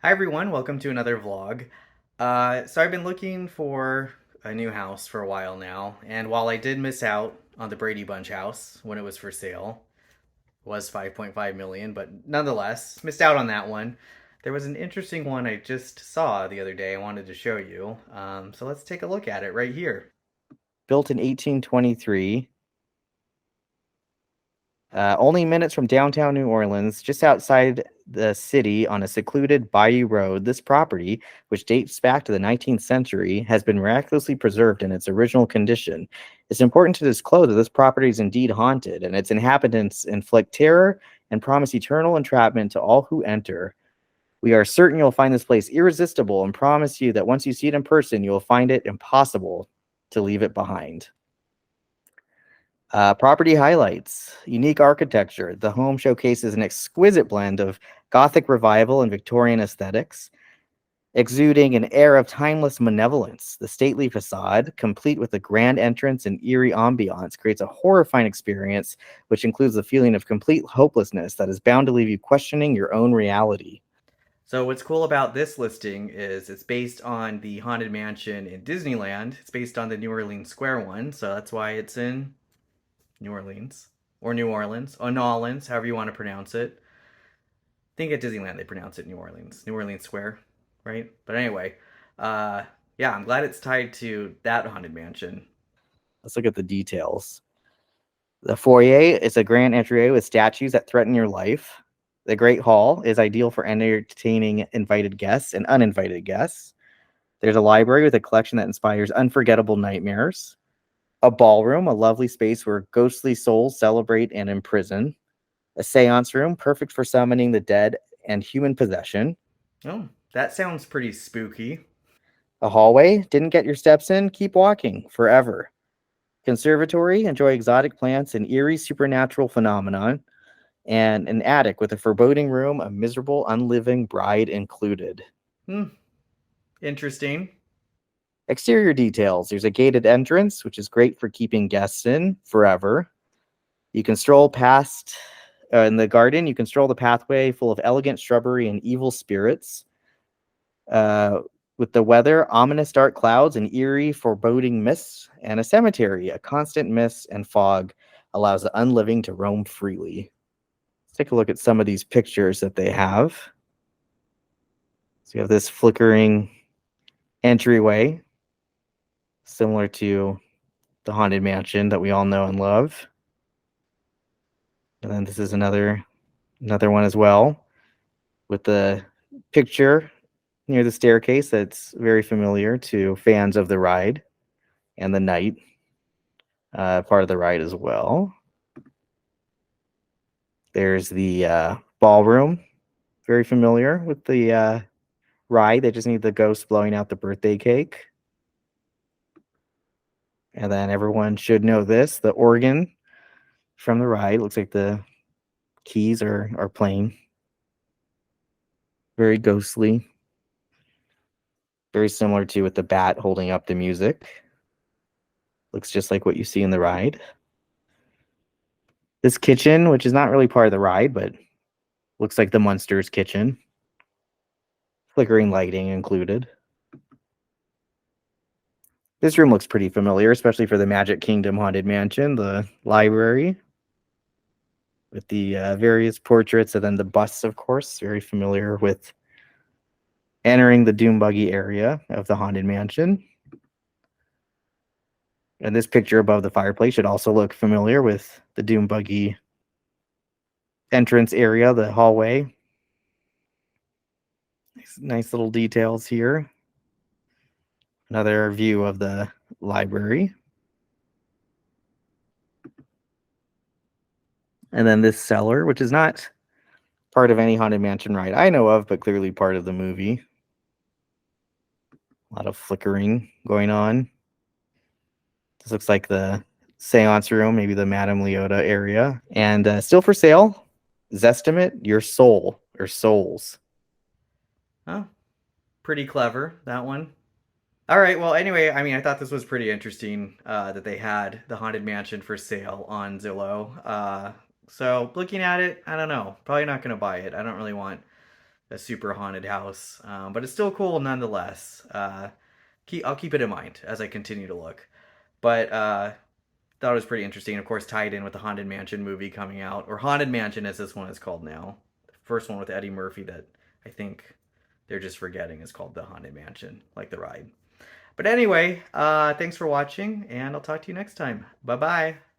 Hi everyone, welcome to another vlog. So I've been looking for a new house for a while now, and while I did miss out on the Brady Bunch house when it was for sale, it was 5.5 million, but nonetheless, missed out on that one. There was an interesting one I just saw the other day I wanted to show you. So let's take a look at it right here. Built in 1823, only minutes from downtown New Orleans, just outside the city on a secluded bayou road, this property, which dates back to the 19th century, has been miraculously preserved in its original condition. It's important to disclose that this property is indeed haunted, and its inhabitants inflict terror and promise eternal entrapment to all who enter. We are certain you'll find this place irresistible and promise you that once you see it in person, you will find it impossible to leave it behind. Property highlights, unique architecture. The home showcases an exquisite blend of Gothic revival and Victorian aesthetics, exuding an air of timeless malevolence. The stately facade, complete with a grand entrance and eerie ambiance, creates a horrifying experience, which includes the feeling of complete hopelessness that is bound to leave you questioning your own reality. So what's cool about this listing is it's based on the Haunted Mansion in Disneyland. It's based on the New Orleans Square one, so that's why it's in New Orleans or New Orleans or New Orleans, however you want to pronounce it. I think at Disneyland they pronounce it New Orleans Square, right? But anyway, uh, yeah, I'm glad it's tied to that haunted mansion. Let's look at the details. The foyer is a grand entryway with statues that threaten your life. The Great Hall is ideal for entertaining invited guests and uninvited guests. There's a library with a collection that inspires unforgettable nightmares. A ballroom, a lovely space where ghostly souls celebrate and imprison. A seance room, perfect for summoning the dead and human possession. Oh, that sounds pretty spooky. A hallway, didn't get your steps in? Keep walking forever. Conservatory, enjoy exotic plants and eerie supernatural phenomenon. And an attic with a foreboding room, a miserable, unliving bride included. Hmm, interesting. Exterior details. There's a gated entrance, which is great for keeping guests in forever. You can stroll past in the garden. You can stroll the pathway full of elegant shrubbery and evil spirits. Uh, with the weather, ominous dark clouds and eerie, foreboding mists, and a cemetery, a constant mist and fog allows the unliving to roam freely. Let's take a look at some of these pictures that they have. So you have this flickering entryway, similar to the Haunted Mansion that we all know and love. And then this is another one as well, with the picture near the staircase that's very familiar to fans of the ride and the night part of the ride as well. There's the ballroom, very familiar with the ride. They just need the ghost blowing out the birthday cake. And then everyone should know this, the organ from the ride. Looks like the keys are playing. Very ghostly. Very similar to with the bat holding up the music. Looks just like what you see in the ride. This kitchen, which is not really part of the ride, but looks like the Munsters kitchen. Flickering lighting included. This room looks pretty familiar, especially for the Magic Kingdom Haunted Mansion, the library with the various portraits and then the busts, of course. Very familiar with entering the Doom Buggy area of the Haunted Mansion. And this picture above the fireplace should also look familiar with the Doom Buggy entrance area, the hallway. Nice little details here. Another view of the library. And then this cellar, which is not part of any Haunted Mansion ride I know of, but clearly part of the movie. A lot of flickering going on. This looks like the seance room, maybe the Madame Leota area. And still for sale, Zestimate Your Soul, or Souls. Oh, pretty clever, that one. All right, well, anyway, I mean, I thought this was pretty interesting that they had the Haunted Mansion for sale on Zillow. So looking at it, I don't know. Probably not going to buy it. I don't really want a super haunted house, but it's still cool nonetheless. I'll keep it in mind as I continue to look. But thought it was pretty interesting. Of course, tied in with the Haunted Mansion movie coming out, or Haunted Mansion as this one is called now. The first one with Eddie Murphy that I think they're just forgetting is called the Haunted Mansion, like the ride. But anyway, thanks for watching, and I'll talk to you next time. Bye bye.